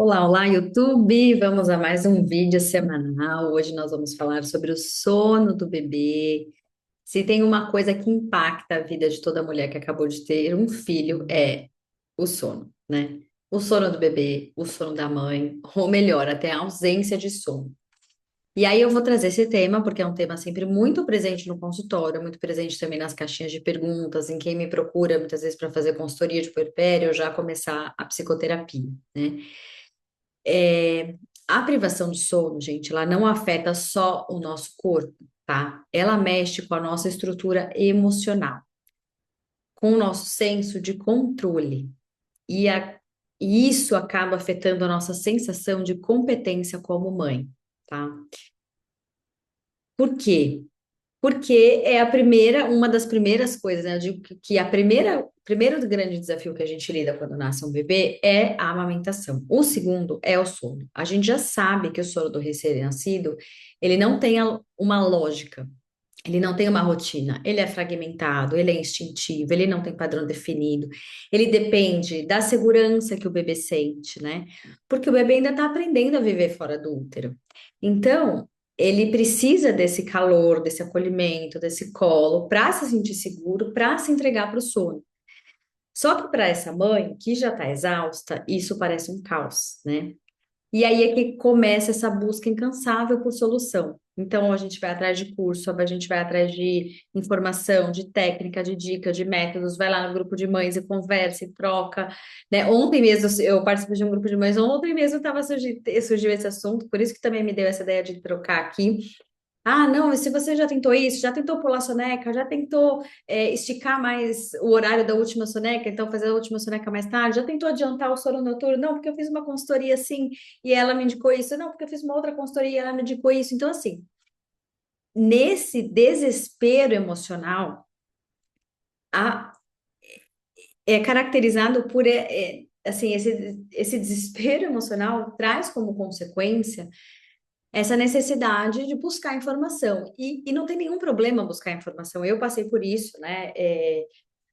Olá, olá, YouTube! Vamos a mais um vídeo semanal. Hoje nós vamos falar sobre o sono do bebê. Se tem uma coisa que impacta a vida de toda mulher que acabou de ter um filho, é o sono, né? O sono do bebê, o sono da mãe, ou melhor, até a ausência de sono. E aí eu vou trazer esse tema, porque é um tema sempre muito presente no consultório, muito presente também nas caixinhas de perguntas, em quem me procura muitas vezes para fazer consultoria de puerpério, ou já começar a psicoterapia, né? É, a privação de sono, gente, ela não afeta só o nosso corpo, tá? Ela mexe com a nossa estrutura emocional, com o nosso senso de controle. E, e isso acaba afetando a nossa sensação de competência como mãe, tá? Por quê? Porque é uma das primeiras coisas, né? Eu digo que o primeiro grande desafio que a gente lida quando nasce um bebê é a amamentação. O segundo é o sono. A gente já sabe que o sono do recém-nascido, ele não tem uma lógica, ele não tem uma rotina, ele é fragmentado, ele é instintivo, ele não tem padrão definido, ele depende da segurança que o bebê sente, né? Porque o bebê ainda está aprendendo a viver fora do útero. Então, ele precisa desse calor, desse acolhimento, desse colo, para se sentir seguro, para se entregar para o sono. Só que para essa mãe, que já está exausta, isso parece um caos, né? E aí é que começa essa busca incansável por solução. Então, a gente vai atrás de curso, a gente vai atrás de informação, de técnica, de dica, de métodos, vai lá no grupo de mães e conversa e troca, né? Ontem mesmo eu participei de um grupo de mães, ontem mesmo estava surgiu esse assunto, por isso que também me deu essa ideia de trocar aqui. Ah, não, mas se você já tentou isso, já tentou pular soneca, já tentou esticar mais o horário da última soneca, então fazer a última soneca mais tarde, já tentou adiantar o sono noturno? Não, porque eu fiz uma consultoria assim e ela me indicou isso. Não, porque eu fiz uma outra consultoria e ela me indicou isso. Então, assim, nesse desespero emocional, a- é caracterizado por assim, esse desespero emocional traz como consequência essa necessidade de buscar informação. E não tem nenhum problema buscar informação. Eu passei por isso, né?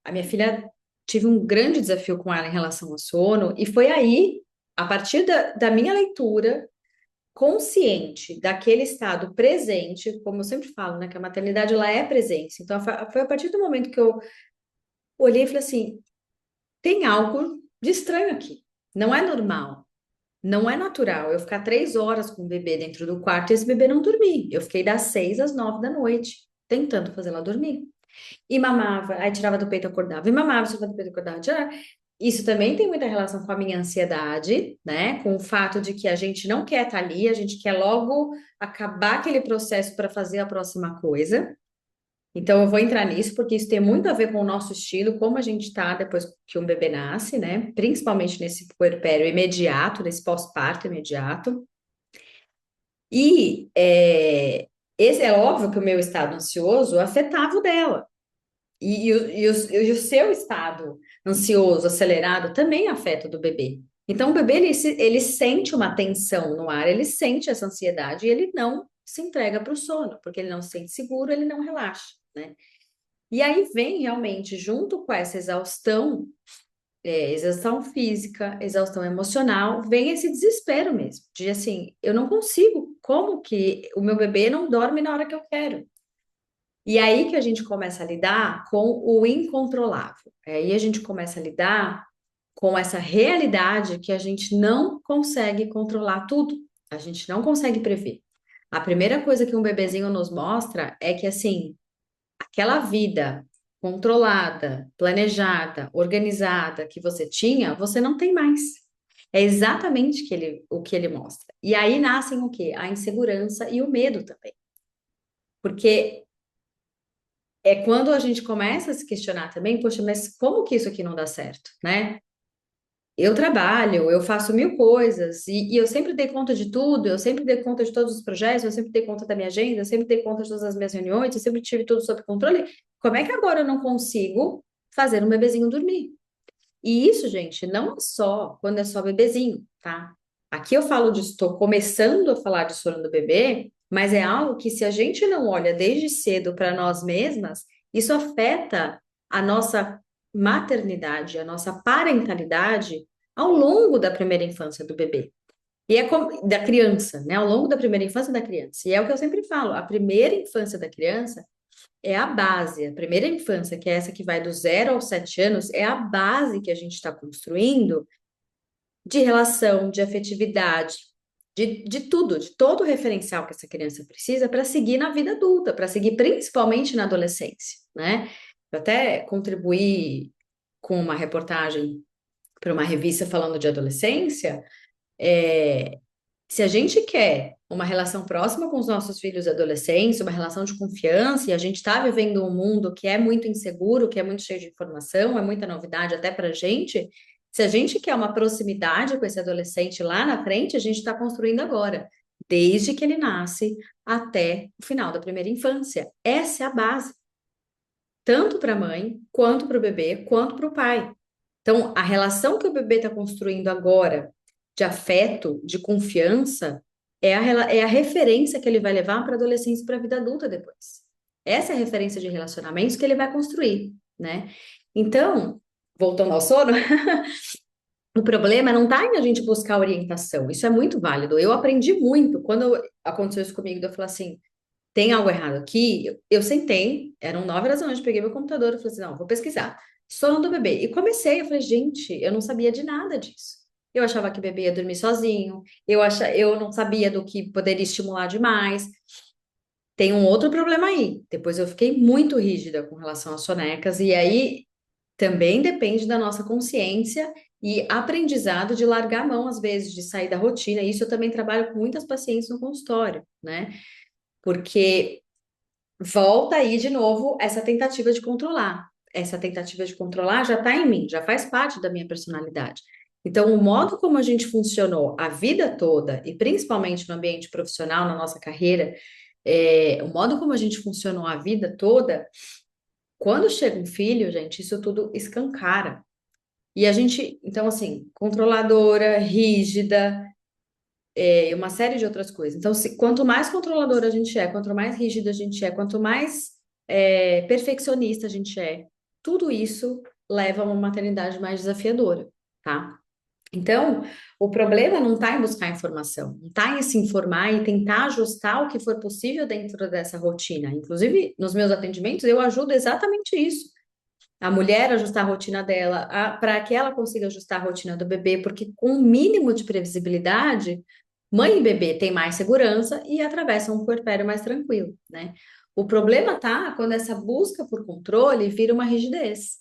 A minha filha tive um grande desafio com ela em relação ao sono, e foi aí, a partir da minha leitura, consciente daquele estado presente, como eu sempre falo, né? Que a maternidade ela é presença. Então, foi a partir do momento que eu olhei e falei assim: tem algo de estranho aqui. Não é normal. Não é natural eu ficar 3 horas com o bebê dentro do quarto e esse bebê não dormir. Eu fiquei das 6 às 9 da noite tentando fazer ela dormir. E mamava, aí tirava do peito, acordava, e mamava, tirava do peito, acordava. Isso também tem muita relação com a minha ansiedade, né? Com o fato de que a gente não quer estar ali, a gente quer logo acabar aquele processo para fazer a próxima coisa. Então, eu vou entrar nisso, porque isso tem muito a ver com o nosso estilo, como a gente tá depois que um bebê nasce, né? Principalmente nesse puerpério imediato, nesse pós-parto imediato. E esse é óbvio que o meu estado ansioso afetava o dela. E o seu estado ansioso, acelerado, também afeta o do bebê. Então, o bebê, ele sente uma tensão no ar, ele sente essa ansiedade e ele não se entrega para o sono, porque ele não se sente seguro, ele não relaxa, né? E aí vem realmente, junto com essa exaustão, exaustão física, exaustão emocional, vem esse desespero mesmo, de assim, eu não consigo, como que o meu bebê não dorme na hora que eu quero? E aí que a gente começa a lidar com o incontrolável. Aí a gente começa a lidar com essa realidade que a gente não consegue controlar tudo, a gente não consegue prever. A primeira coisa que um bebezinho nos mostra é que, assim, aquela vida controlada, planejada, organizada que você tinha, você não tem mais. É exatamente o que ele mostra. E aí nascem o quê? A insegurança e o medo também. Porque é quando a gente começa a se questionar também, poxa, mas como que isso aqui não dá certo, né? Eu trabalho, eu faço mil coisas e eu sempre dei conta de tudo, eu sempre dei conta de todos os projetos, eu sempre dei conta da minha agenda, eu sempre dei conta de todas as minhas reuniões, eu sempre tive tudo sob controle. Como é que agora eu não consigo fazer um bebezinho dormir? E isso, gente, não é só quando é só bebezinho, tá? Aqui eu falo de, estou começando a falar de sono do bebê, mas é algo que se a gente não olha desde cedo para nós mesmas, isso afeta a nossa maternidade, a nossa parentalidade ao longo da primeira infância do bebê. E é da criança, né? Ao longo da primeira infância da criança. E é o que eu sempre falo, a primeira infância da criança é a base. A primeira infância, que é essa que vai do 0 aos 7 anos, é a base que a gente está construindo de relação, de afetividade, de tudo, de todo o referencial que essa criança precisa para seguir na vida adulta, para seguir principalmente na adolescência, né? Eu até contribuí com uma reportagem para uma revista falando de adolescência. é, Se a gente quer uma relação próxima com os nossos filhos adolescentes, uma relação de confiança, e a gente está vivendo um mundo que é muito inseguro, que é muito cheio de informação, é muita novidade até para a gente. Se a gente quer uma proximidade com esse adolescente lá na frente, a gente está construindo agora, desde que ele nasce até o final da primeira infância. Essa é a base, tanto para a mãe, quanto para o bebê, quanto para o pai. Então, a relação que o bebê está construindo agora, de afeto, de confiança, é a referência que ele vai levar para a adolescência e para a vida adulta depois. Essa é a referência de relacionamentos que ele vai construir, né? Então, voltando ao sono, o problema não está em a gente buscar orientação. Isso é muito válido. Eu aprendi muito. Quando aconteceu isso comigo, eu falei assim, tem algo errado aqui? Eu sentei, eram 9 horas da noite, peguei meu computador e falei assim, não, vou pesquisar. Sono do bebê. E comecei, eu falei, gente, eu não sabia de nada disso. Eu achava que o bebê ia dormir sozinho, eu não sabia do que poderia estimular demais. Tem um outro problema aí. Depois eu fiquei muito rígida com relação às sonecas, e aí também depende da nossa consciência e aprendizado de largar a mão, às vezes, de sair da rotina. Isso eu também trabalho com muitas pacientes no consultório, né? Porque volta aí de novo essa tentativa de controlar. Essa tentativa de controlar já está em mim, já faz parte da minha personalidade. Então, o modo como a gente funcionou a vida toda, e principalmente no ambiente profissional, na nossa carreira, o modo como a gente funcionou a vida toda, quando chega um filho, gente, isso tudo escancara. E a gente, então, assim, controladora, rígida, e uma série de outras coisas. Então, quanto mais controladora a gente é, quanto mais rígida a gente é, quanto mais perfeccionista a gente é, tudo isso leva a uma maternidade mais desafiadora, tá? Então, o problema não está em buscar informação, não está em se informar e tentar ajustar o que for possível dentro dessa rotina. Inclusive, nos meus atendimentos, eu ajudo exatamente isso. A mulher ajustar a rotina dela, para que ela consiga ajustar a rotina do bebê, porque com um mínimo de previsibilidade, mãe e bebê têm mais segurança e atravessam um puerpério mais tranquilo, né? O problema tá quando essa busca por controle vira uma rigidez.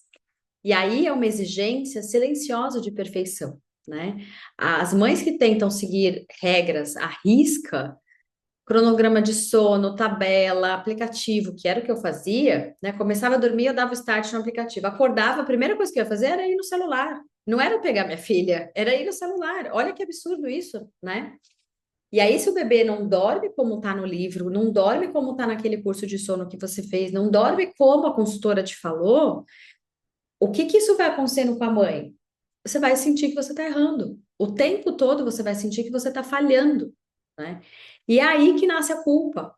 E aí é uma exigência silenciosa de perfeição, né? As mães que tentam seguir regras à risca, cronograma de sono, tabela, aplicativo, que era o que eu fazia, né? Começava a dormir, eu dava o start no aplicativo. Acordava, a primeira coisa que eu ia fazer era ir no celular. Não era pegar minha filha, era ir no celular. Olha que absurdo isso, né? E aí, se o bebê não dorme como está no livro, não dorme como está naquele curso de sono que você fez, não dorme como a consultora te falou, o que que isso vai acontecendo com a mãe? Você vai sentir que você está errando. O tempo todo você vai sentir que você está falhando, né? E é aí que nasce a culpa.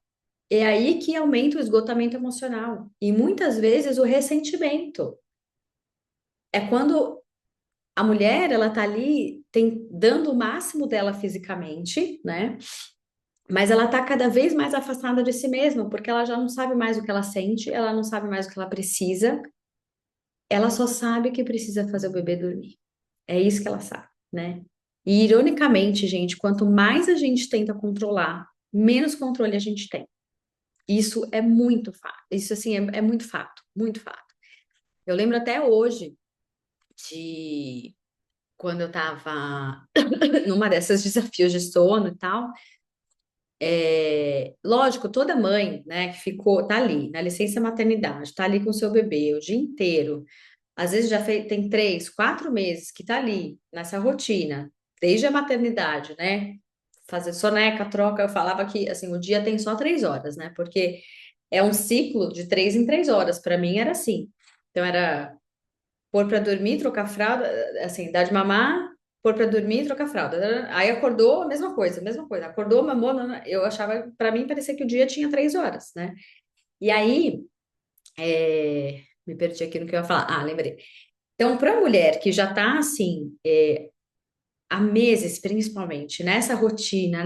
É aí que aumenta o esgotamento emocional. E muitas vezes o ressentimento. É quando a mulher, ela tá ali dando o máximo dela fisicamente, né? Mas ela tá cada vez mais afastada de si mesma, porque ela já não sabe mais o que ela sente, ela não sabe mais o que ela precisa, ela só sabe que precisa fazer o bebê dormir. É isso que ela sabe, né? E ironicamente, gente, quanto mais a gente tenta controlar, menos controle a gente tem. Isso é muito fato. Isso, assim, é muito fato, muito fato. Eu lembro até hoje de quando eu tava numa dessas desafios de sono e tal. Lógico, toda mãe, né, que tá ali na licença maternidade, tá ali com o seu bebê o dia inteiro, às vezes já tem 3, 4 meses que tá ali nessa rotina, desde a maternidade, né? Fazer soneca, troca, eu falava que assim, o dia tem só 3 horas, né? Porque é um ciclo de 3 em 3 horas. Para mim era assim. Então era pôr para dormir, trocar fralda, assim, dar de mamar, pôr para dormir, trocar fralda. Aí acordou, a mesma coisa, a mesma coisa. Acordou, mamou, eu achava, para mim parecia que o dia tinha 3 horas, né? E aí, me perdi aqui no que eu ia falar. Ah, lembrei. Então, para a mulher que já está assim, há meses, principalmente, nessa rotina,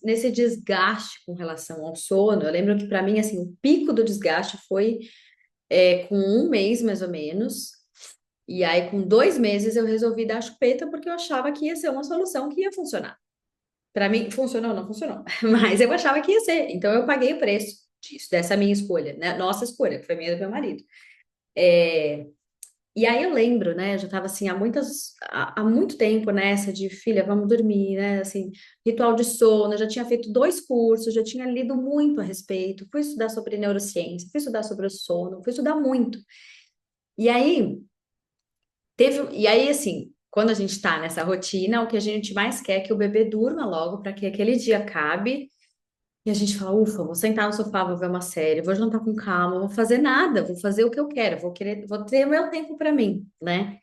nesse desgaste com relação ao sono. Eu lembro que para mim, assim, o pico do desgaste foi com um mês, mais ou menos. E aí, com 2 meses, eu resolvi dar a chupeta porque eu achava que ia ser uma solução que ia funcionar. Para mim, funcionou, não funcionou, mas eu achava que ia ser. Então, eu paguei o preço disso, dessa minha escolha, né? Nossa escolha, que foi minha e do meu marido. E aí eu lembro, né? Eu já estava assim há muito tempo nessa de filha, vamos dormir, né? Assim, ritual de sono, eu já tinha feito 2 cursos, já tinha lido muito a respeito, fui estudar sobre neurociência, fui estudar sobre o sono, fui estudar muito. E aí assim, quando a gente está nessa rotina, o que a gente mais quer é que o bebê durma logo para que aquele dia acabe. E a gente fala, ufa, vou sentar no sofá, vou ver uma série, vou jantar com calma, vou fazer nada, vou fazer o que eu quero, vou ter o meu tempo para mim, né?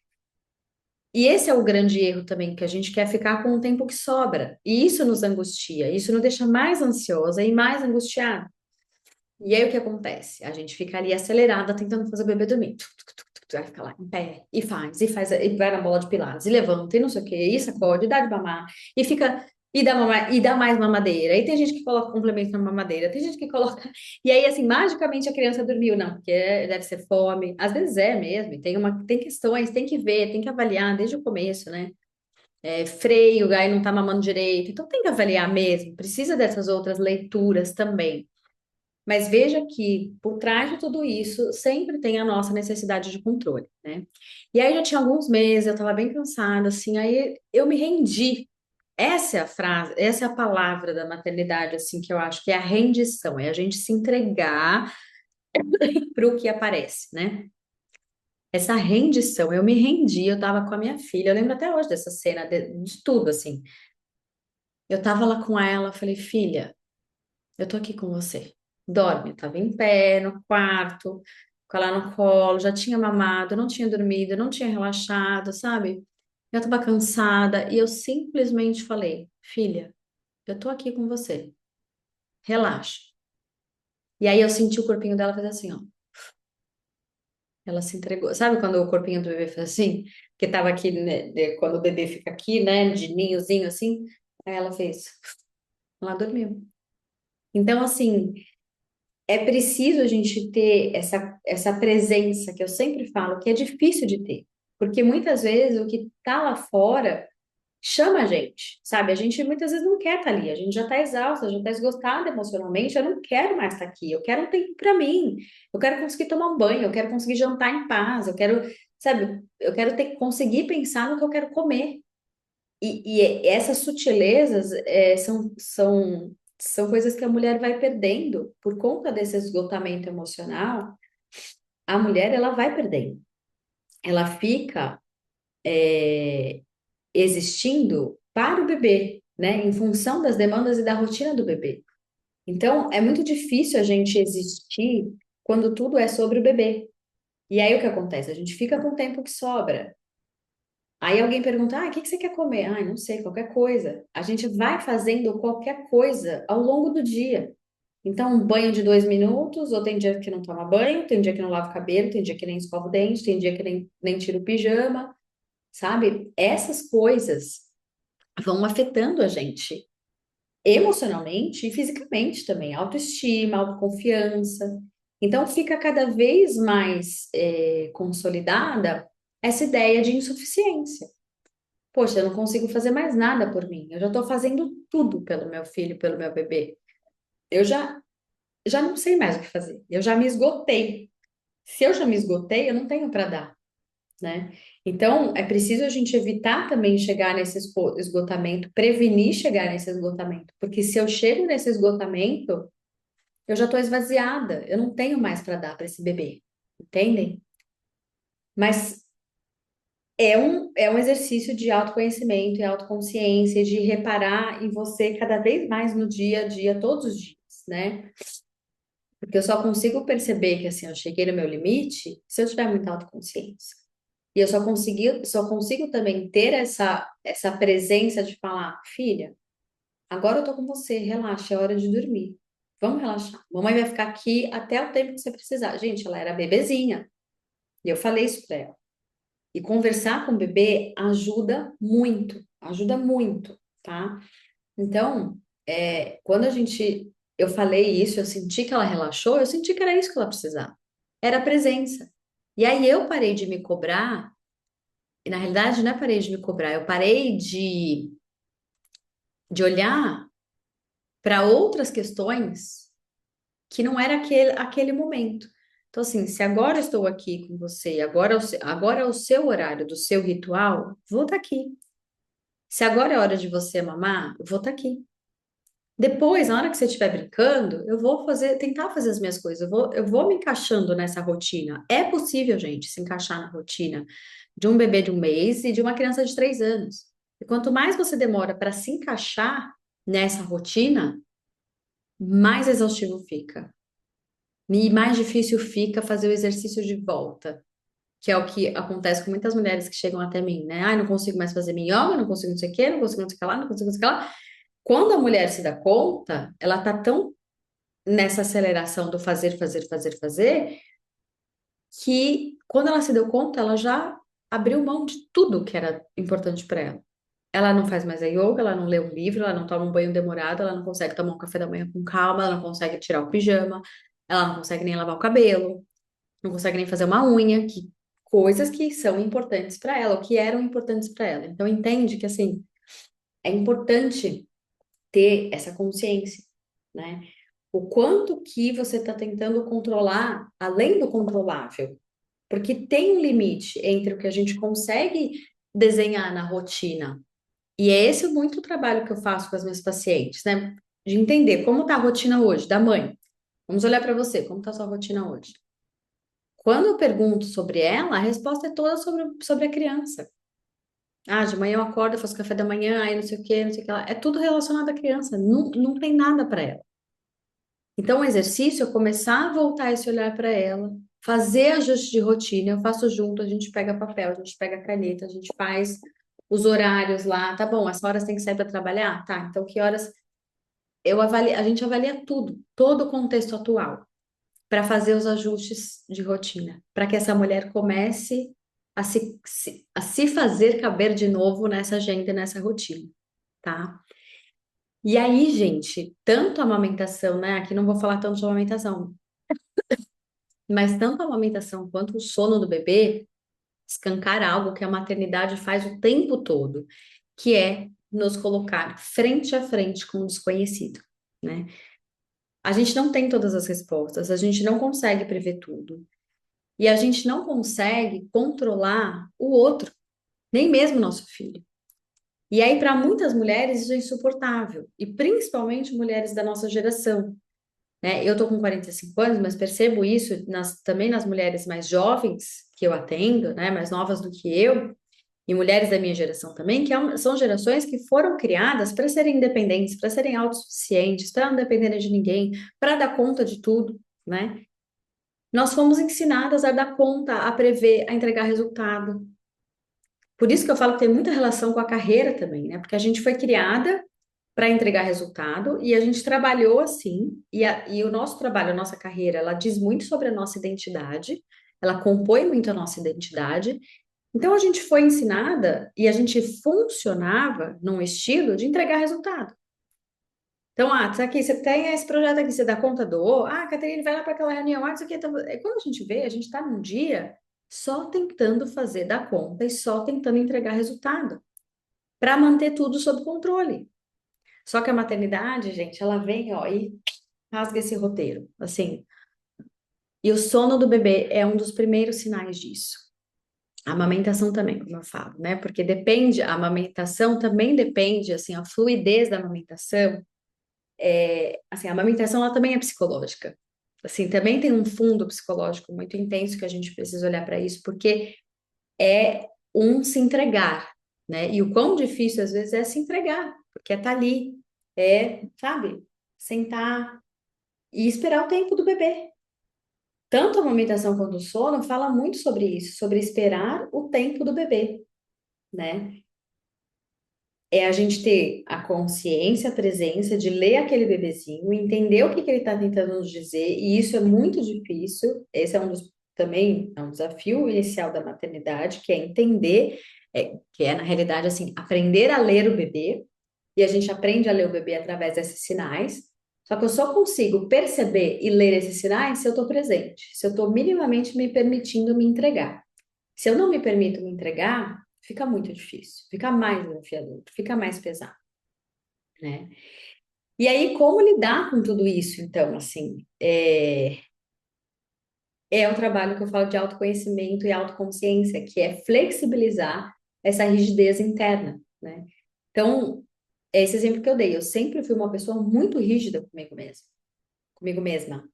E esse é o grande erro também, que a gente quer ficar com o tempo que sobra. E isso nos angustia, isso nos deixa mais ansiosa e mais angustiada. E aí o que acontece? A gente fica ali acelerada tentando fazer o bebê dormir. Vai ficar lá em pé, e faz, e vai na bola de pilates, e levanta, e não sei o quê, e sacode, e dá de mamar, e fica, e dá mais mamadeira. E tem gente que coloca complemento na mamadeira, tem gente que coloca. E aí, assim, magicamente a criança dormiu. Não, porque deve ser fome. Às vezes é mesmo, e tem questões, tem que ver, tem que avaliar desde o começo, né? Freio, o gai não tá mamando direito. Então tem que avaliar mesmo, precisa dessas outras leituras também. Mas veja que por trás de tudo isso sempre tem a nossa necessidade de controle, né? E aí já tinha alguns meses, eu estava bem cansada, assim, aí eu me rendi. Essa é a frase, essa é a palavra da maternidade, assim, que eu acho que é a rendição, é a gente se entregar para o que aparece, né? Essa rendição, eu me rendi, eu estava com a minha filha, eu lembro até hoje dessa cena, de tudo, assim. Eu estava lá com ela, falei, filha, eu tô aqui com você. Dorme. Eu tava em pé no quarto, com ela no colo, já tinha mamado, não tinha dormido, não tinha relaxado, sabe? Eu tava cansada e eu simplesmente falei: filha, eu tô aqui com você. Relaxa. E aí eu senti o corpinho dela fazer assim, ó. Ela se entregou. Sabe quando o corpinho do bebê faz assim? Que tava aqui, né, quando o bebê fica aqui, né, de ninhozinho assim. Aí ela fez. Ela dormiu. Então, assim, é preciso a gente ter essa presença que eu sempre falo que é difícil de ter, porque muitas vezes o que está lá fora chama a gente, sabe? A gente muitas vezes não quer estar ali, a gente já está exausta, já está esgotada emocionalmente, eu não quero mais estar aqui, eu quero um tempo para mim, eu quero conseguir tomar um banho, eu quero conseguir jantar em paz, eu quero, sabe? Eu quero conseguir pensar no que eu quero comer. E essas sutilezas são coisas que a mulher vai perdendo por conta desse esgotamento emocional. A mulher ela vai perdendo, ela fica existindo para o bebê, né, em função das demandas e da rotina do bebê. Então é muito difícil a gente existir quando tudo é sobre o bebê. E aí o que acontece? A gente fica com o tempo que sobra. Aí alguém pergunta, o que que você quer comer? Não sei, qualquer coisa. A gente vai fazendo qualquer coisa ao longo do dia. Então, um banho de 2 minutos, ou tem dia que não toma banho, tem dia que não lava o cabelo, tem dia que nem escova o dente, tem dia que nem tira o pijama, sabe? Essas coisas vão afetando a gente emocionalmente e fisicamente também, autoestima, autoconfiança. Então, fica cada vez mais consolidada essa ideia de insuficiência. Poxa, eu não consigo fazer mais nada por mim. Eu já estou fazendo tudo pelo meu filho, pelo meu bebê. Eu já não sei mais o que fazer. Eu já me esgotei. Se eu já me esgotei, eu não tenho para dar, né? Então, é preciso a gente evitar também chegar nesse esgotamento, prevenir chegar nesse esgotamento, porque se eu chego nesse esgotamento, eu já estou esvaziada, eu não tenho mais para dar para esse bebê, entendem? Mas é um exercício de autoconhecimento e autoconsciência, de reparar em você cada vez mais no dia a dia, todos os dias, né? Porque eu só consigo perceber que assim, eu cheguei no meu limite se eu tiver muita autoconsciência. E eu só consigo também ter essa presença de falar, filha, agora eu tô com você, relaxa, é hora de dormir. Vamos relaxar. Mamãe vai ficar aqui até o tempo que você precisar. Gente, ela era bebezinha. E eu falei isso pra ela. E conversar com o bebê ajuda muito. ajuda muito, tá? Então, quando eu falei isso, eu senti que ela relaxou, eu senti que era isso que ela precisava. Era a presença. E aí eu parei de me cobrar, e na realidade não é parei de me cobrar, eu parei de olhar para outras questões que não era aquele momento. Então, assim, se agora eu estou aqui com você, agora é o seu horário do seu ritual, vou estar aqui. Se agora é hora de você mamar, eu vou estar aqui. Depois, na hora que você estiver brincando, eu vou tentar fazer as minhas coisas, eu vou me encaixando nessa rotina. É possível, gente, se encaixar na rotina de um bebê de 1 mês e de uma criança de 3 anos. E quanto mais você demora para se encaixar nessa rotina, mais exaustivo fica. E mais difícil fica fazer o exercício de volta, que é o que acontece com muitas mulheres que chegam até mim, né? Ai, não consigo mais fazer minhoga, não consigo não sei o quê, não consigo não sei o que lá, não consigo não sei o que lá. Quando a mulher se dá conta, ela tá tão nessa aceleração do fazer, fazer, fazer, fazer, que quando ela se deu conta, ela já abriu mão de tudo que era importante para ela. Ela não faz mais a yoga, ela não lê um livro, ela não toma um banho demorado, ela não consegue tomar um café da manhã com calma, ela não consegue tirar o pijama, ela não consegue nem lavar o cabelo, não consegue nem fazer uma unha, que coisas que são importantes para ela, ou que eram importantes para ela. Então entende que assim, é importante ter essa consciência, né? O quanto que você está tentando controlar além do controlável. Porque tem um limite entre o que a gente consegue desenhar na rotina. E é esse muito o trabalho que eu faço com as minhas pacientes, né? De entender como está a rotina hoje, da mãe. Vamos olhar para você, como está a sua rotina hoje? Quando eu pergunto sobre ela, a resposta é toda sobre a criança. Ah, de manhã eu acordo, eu faço café da manhã, aí não sei o quê, não sei o que lá. É tudo relacionado à criança, não tem nada para ela. Então, o exercício é começar a voltar esse olhar para ela, fazer ajuste de rotina. Eu faço junto, a gente pega papel, a gente pega caneta, a gente faz os horários lá. Tá bom, essa horas tem que sair para trabalhar? Tá, então que horas a gente avalia tudo, todo o contexto atual, para fazer os ajustes de rotina, para que essa mulher comece a se fazer caber de novo nessa agenda, e nessa rotina, tá? E aí, gente, tanto a amamentação, né? Aqui não vou falar tanto de amamentação, mas tanto a amamentação quanto o sono do bebê escancar algo que a maternidade faz o tempo todo, que é nos colocar frente a frente com o desconhecido, né? A gente não tem todas as respostas, a gente não consegue prever tudo. E a gente não consegue controlar o outro, nem mesmo o nosso filho. E aí, para muitas mulheres, isso é insuportável, e principalmente mulheres da nossa geração, né? Eu tô com 45 anos, mas percebo isso também nas mulheres mais jovens que eu atendo, né? Mais novas do que eu, e mulheres da minha geração também, que são gerações que foram criadas para serem independentes, para serem autossuficientes, para não dependerem de ninguém, para dar conta de tudo, né? Nós fomos ensinadas a dar conta, a prever, a entregar resultado. Por isso que eu falo que tem muita relação com a carreira também, né? Porque a gente foi criada para entregar resultado e a gente trabalhou assim, e o nosso trabalho, a nossa carreira, ela diz muito sobre a nossa identidade, ela compõe muito a nossa identidade. Então a gente foi ensinada e a gente funcionava num estilo de entregar resultado. Então, tá aqui, você tem esse projeto aqui, você dá conta do, Caterine, vai lá para aquela reunião, isso aqui, quando a gente vê, a gente está num dia só tentando fazer dar conta e só tentando entregar resultado, para manter tudo sob controle. Só que a maternidade, gente, ela vem, ó, e rasga esse roteiro, assim. E o sono do bebê é um dos primeiros sinais disso. A amamentação também, como eu falo, né? Porque depende, a amamentação também depende, assim, a fluidez da amamentação, assim, a amamentação ela também é psicológica. Assim, também tem um fundo psicológico muito intenso que a gente precisa olhar para isso, porque é um se entregar, né? E o quão difícil às vezes é se entregar, porque é estar ali, sabe, sentar e esperar o tempo do bebê. Tanto a amamentação quanto o sono fala muito sobre isso, sobre esperar o tempo do bebê, né? É a gente ter a consciência, a presença de ler aquele bebezinho, entender o que que ele está tentando nos dizer, e isso é muito difícil. Esse é também é um desafio inicial da maternidade, que é entender que é, na realidade, assim, aprender a ler o bebê, e a gente aprende a ler o bebê através desses sinais. Só que eu só consigo perceber e ler esses sinais se eu estou presente, se eu estou minimamente me permitindo me entregar. Se eu não me permito me entregar, fica muito difícil, fica mais desafiador, fica mais pesado, né? E aí, como lidar com tudo isso, então, assim, é um trabalho que eu falo de autoconhecimento e autoconsciência, que é flexibilizar essa rigidez interna, né? Então, é esse exemplo que eu dei. Eu sempre fui uma pessoa muito rígida comigo mesma, comigo mesma.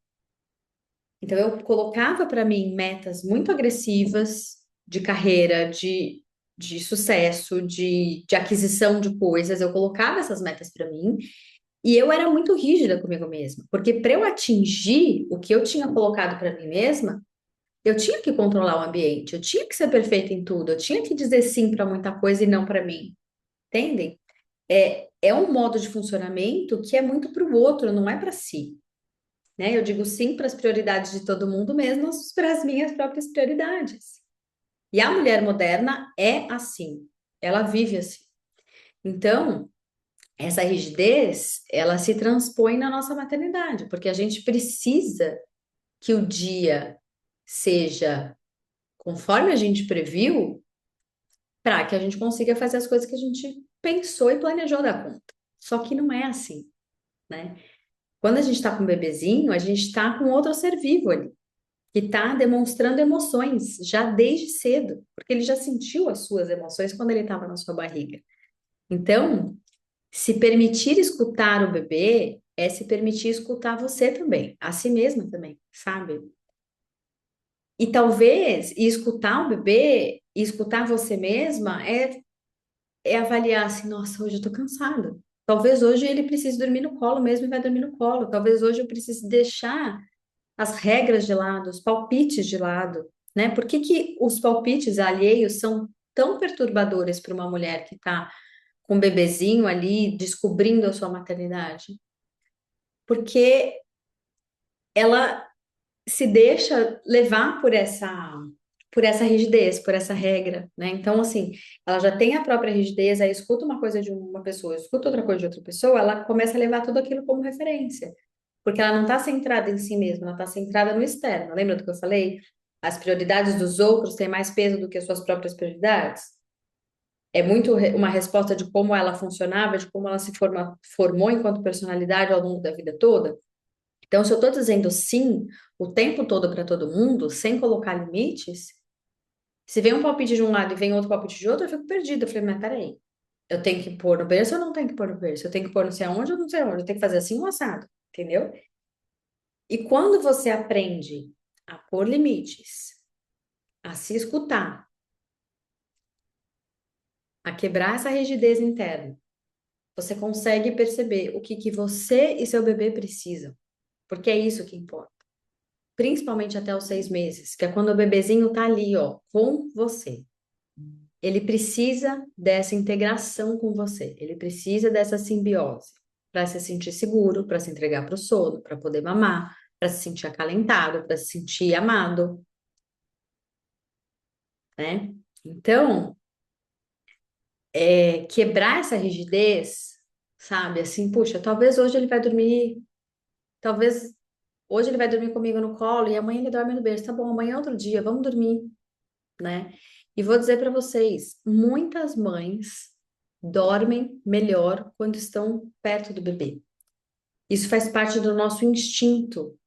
Então, eu colocava para mim metas muito agressivas de carreira, de sucesso, de aquisição de coisas. Eu colocava essas metas para mim e eu era muito rígida comigo mesma, porque para eu atingir o que eu tinha colocado para mim mesma, eu tinha que controlar o ambiente, eu tinha que ser perfeita em tudo, eu tinha que dizer sim para muita coisa e não para mim. Entendem? É um modo de funcionamento que é muito para o outro, não é para si, né? Eu digo sim para as prioridades de todo mundo, mesmo para as minhas próprias prioridades. E a mulher moderna é assim, ela vive assim. Então, essa rigidez, ela se transpõe na nossa maternidade, porque a gente precisa que o dia seja conforme a gente previu, para que a gente consiga fazer as coisas que a gente pensou e planejou dar conta. Só que não é assim, né? Quando a gente está com um bebezinho, a gente está com outro ser vivo ali, que está demonstrando emoções já desde cedo, porque ele já sentiu as suas emoções quando ele estava na sua barriga. Então, se permitir escutar o bebê é se permitir escutar você também, a si mesma também, sabe? E talvez e escutar o bebê, e escutar você mesma é avaliar assim, nossa, hoje eu tô cansada. Talvez hoje ele precise dormir no colo mesmo e vai dormir no colo. Talvez hoje eu precise deixar as regras de lado, os palpites de lado, né? Por que que os palpites alheios são tão perturbadores para uma mulher que está com um bebezinho ali descobrindo a sua maternidade? Porque ela se deixa levar por essa rigidez, por essa regra, né? Então, assim, ela já tem a própria rigidez, aí escuta uma coisa de uma pessoa, escuta outra coisa de outra pessoa, ela começa a levar tudo aquilo como referência, porque ela não está centrada em si mesma, ela está centrada no externo. Lembra do que eu falei? As prioridades dos outros têm mais peso do que as suas próprias prioridades? É muito uma resposta de como ela funcionava, de como ela formou enquanto personalidade ao longo da vida toda. Então, se eu estou dizendo sim o tempo todo para todo mundo, sem colocar limites, se vem um palpite de um lado e vem outro palpite de outro, eu fico perdida. Eu falei, mas peraí, eu tenho que pôr no berço ou não tenho que pôr no berço? Eu tenho que pôr não sei aonde ou não sei aonde? Eu tenho que fazer assim um assado, entendeu? E quando você aprende a pôr limites, a se escutar, a quebrar essa rigidez interna, você consegue perceber o que que você e seu bebê precisam, porque é isso que importa. Principalmente até os 6 meses, que é quando o bebezinho tá ali, ó, com você. Ele precisa dessa integração com você, ele precisa dessa simbiose para se sentir seguro, para se entregar para o sono, para poder mamar, para se sentir acalentado, para se sentir amado, né? Então, quebrar essa rigidez, sabe? Assim, puxa, talvez hoje ele vai dormir, talvez hoje ele vai dormir comigo no colo e amanhã ele dorme no berço. Tá bom, amanhã é outro dia, vamos dormir, né? E vou dizer para vocês, muitas mães dormem melhor quando estão perto do bebê. Isso faz parte do nosso instinto.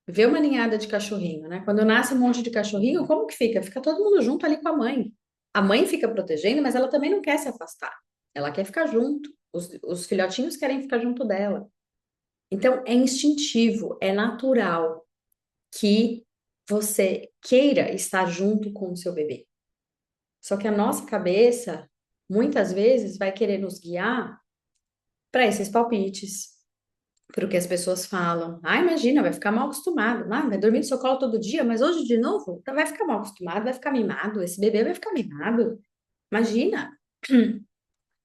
Ver uma ninhada de cachorrinho, né? Quando nasce um monte de cachorrinho, como que fica? Fica todo mundo junto ali com a mãe. A mãe fica protegendo, mas ela também não quer se afastar. Ela quer ficar junto. Os filhotinhos querem ficar junto dela. Então, é instintivo, é natural que você queira estar junto com o seu bebê. Só que a nossa cabeça, muitas vezes, vai querer nos guiar para esses palpites, para o que as pessoas falam. Ah, imagina, vai ficar mal acostumado. Ah, vai dormir no seu colo todo dia, mas hoje de novo, então vai ficar mal acostumado, vai ficar mimado. Esse bebê vai ficar mimado. Imagina.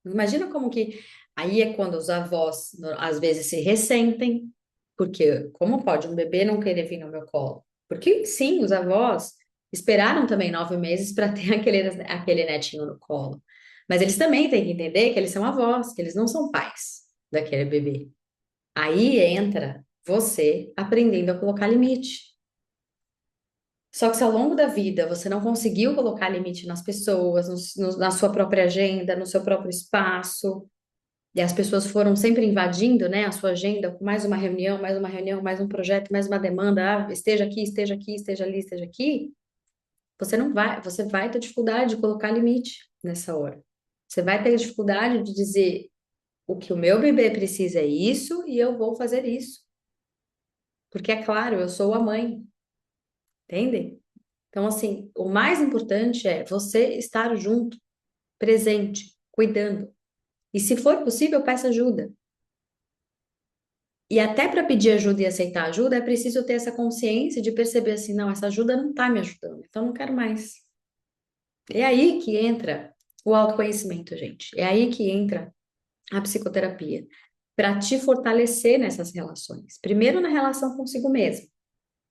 Imagina como que. Aí é quando os avós, às vezes, se ressentem, porque como pode um bebê não querer vir no meu colo? Porque sim, os avós esperaram também 9 meses para ter aquele netinho no colo. Mas eles também têm que entender que eles são avós, que eles não são pais daquele bebê. Aí entra você aprendendo a colocar limite. Só que se ao longo da vida você não conseguiu colocar limite nas pessoas, na sua própria agenda, no seu próprio espaço, e as pessoas foram sempre invadindo, né, a sua agenda com mais uma reunião, mais uma reunião, mais um projeto, mais uma demanda, esteja aqui, esteja aqui, esteja ali, esteja aqui, você vai ter dificuldade de colocar limite nessa hora. Você vai ter dificuldade de dizer o que o meu bebê precisa é isso e eu vou fazer isso. Porque é claro, eu sou a mãe, entende? Então, assim, o mais importante é você estar junto, presente, cuidando. E se for possível, peça ajuda. E até para pedir ajuda e aceitar ajuda, é preciso ter essa consciência de perceber assim, não, essa ajuda não está me ajudando, então não quero mais. É aí que entra o autoconhecimento, gente. É aí que entra a psicoterapia, para te fortalecer nessas relações. Primeiro na relação consigo mesmo.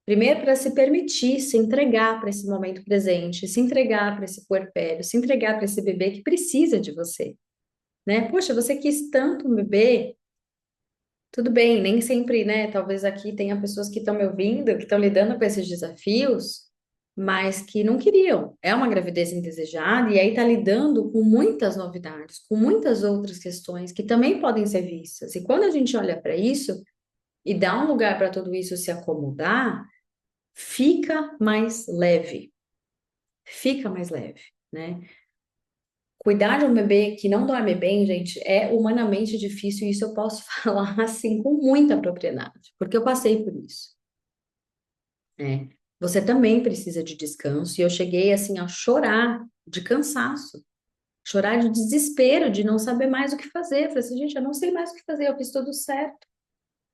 Primeiro para se permitir se entregar para esse momento presente, se entregar para esse puerpério, se entregar para esse bebê que precisa de você, né? Poxa, você quis tanto um bebê, tudo bem, nem sempre, né? Talvez aqui tenha pessoas que estão me ouvindo, que estão lidando com esses desafios, mas que não queriam. É uma gravidez indesejada e aí está lidando com muitas novidades, com muitas outras questões que também podem ser vistas. E quando a gente olha para isso e dá um lugar para tudo isso se acomodar, fica mais leve. Fica mais leve, né? Cuidar de um bebê que não dorme bem, gente, é humanamente difícil, e isso eu posso falar assim com muita propriedade, porque eu passei por isso, né? Você também precisa de descanso, e eu cheguei assim a chorar de cansaço, chorar de desespero, de não saber mais o que fazer. Eu falei assim, gente, eu não sei mais o que fazer, eu fiz tudo certo.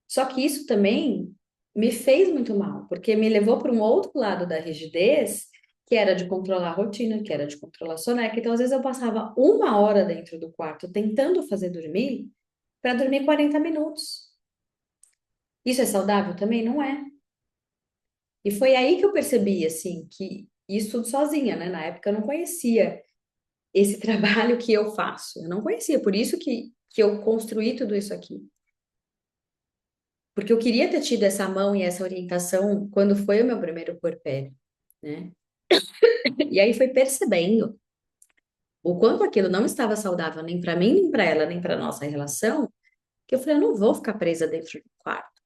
Só que isso também me fez muito mal, porque me levou para um outro lado da rigidez, que era de controlar a rotina, que era de controlar a soneca. Então, às vezes, eu passava 1 hora dentro do quarto tentando fazer dormir, para dormir 40 minutos. Isso é saudável também? Não é. E foi aí que eu percebi, assim, que isso tudo sozinha, né? Na época eu não conhecia esse trabalho que eu faço. Eu não conhecia, por isso que eu construí tudo isso aqui. Porque eu queria ter tido essa mão e essa orientação quando foi o meu primeiro puerpério, né? E aí foi percebendo o quanto aquilo não estava saudável nem para mim, nem para ela, nem para nossa relação, que eu falei, eu não vou ficar presa dentro do quarto.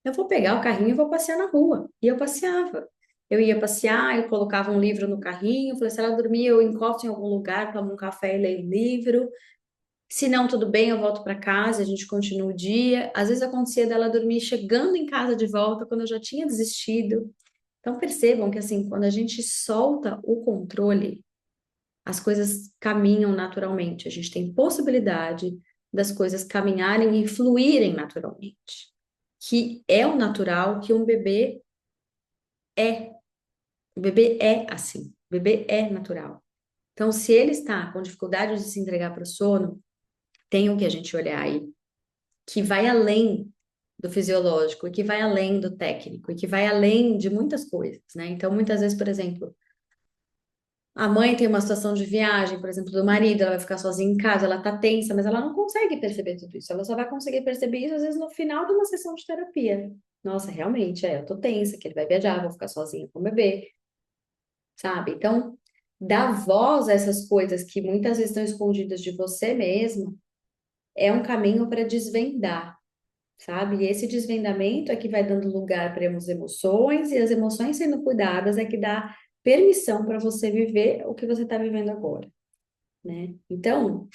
Eu vou pegar o carrinho e vou passear na rua. E eu passeava. Eu ia passear, eu colocava um livro no carrinho, falei, se ela dormir, eu encosto em algum lugar, tomo um café e leio um livro. Se não, tudo bem, eu volto para casa, a gente continua o dia. Às vezes acontecia dela dormir chegando em casa de volta, quando eu já tinha desistido. Então percebam que assim, quando a gente solta o controle, as coisas caminham naturalmente. A gente tem possibilidade das coisas caminharem e fluírem naturalmente, que é o natural que um bebê é. O bebê é assim, o bebê é natural. Então, se ele está com dificuldade de se entregar para o sono, tem o que a gente olhar aí, que vai além do fisiológico, e que vai além do técnico, e que vai além de muitas coisas, né? Então, muitas vezes, por exemplo, a mãe tem uma situação de viagem, por exemplo, do marido, ela vai ficar sozinha em casa, ela tá tensa, mas ela não consegue perceber tudo isso. Ela só vai conseguir perceber isso, às vezes, no final de uma sessão de terapia. Nossa, realmente, eu tô tensa, que ele vai viajar, vou ficar sozinha com o bebê, sabe? Então, dar voz a essas coisas que muitas vezes estão escondidas de você mesmo é um caminho para desvendar, sabe? E esse desvendamento é que vai dando lugar para as emoções, e as emoções sendo cuidadas é que dá permissão para você viver o que você está vivendo agora, né? Então,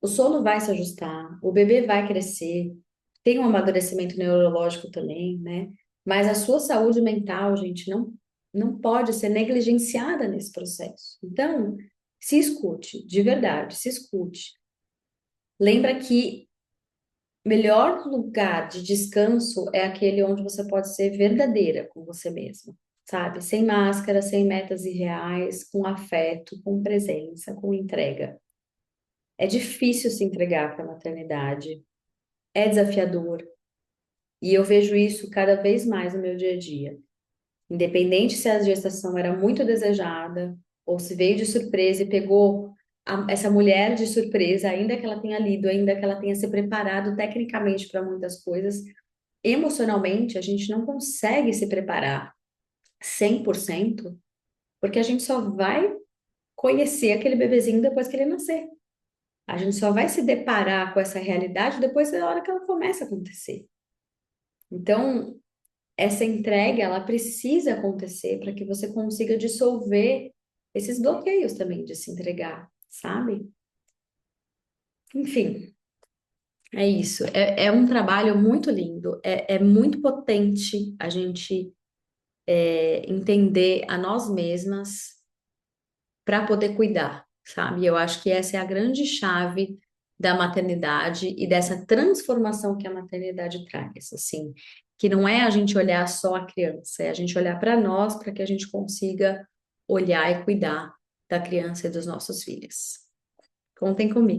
o sono vai se ajustar, o bebê vai crescer, tem um amadurecimento neurológico também, né? Mas a sua saúde mental, gente, não pode ser negligenciada nesse processo. Então, se escute, de verdade, se escute. Lembra que melhor lugar de descanso é aquele onde você pode ser verdadeira com você mesma, sabe? Sem máscara, sem metas irreais, com afeto, com presença, com entrega. É difícil se entregar para a maternidade, é desafiador, e eu vejo isso cada vez mais no meu dia a dia. Independente se a gestação era muito desejada ou se veio de surpresa e pegou essa mulher de surpresa, ainda que ela tenha lido, ainda que ela tenha se preparado tecnicamente para muitas coisas, emocionalmente a gente não consegue se preparar 100%, porque a gente só vai conhecer aquele bebezinho depois que ele nascer. A gente só vai se deparar com essa realidade depois da hora que ela começa a acontecer. Então, essa entrega, ela precisa acontecer para que você consiga dissolver esses bloqueios também de se entregar, sabe? Enfim, é isso. É um trabalho muito lindo, é muito potente a gente entender a nós mesmas para poder cuidar, sabe? Eu acho que essa é a grande chave da maternidade e dessa transformação que a maternidade traz, assim, que não é a gente olhar só a criança, é a gente olhar para nós para que a gente consiga olhar e cuidar da criança e dos nossos filhos. Contem comigo.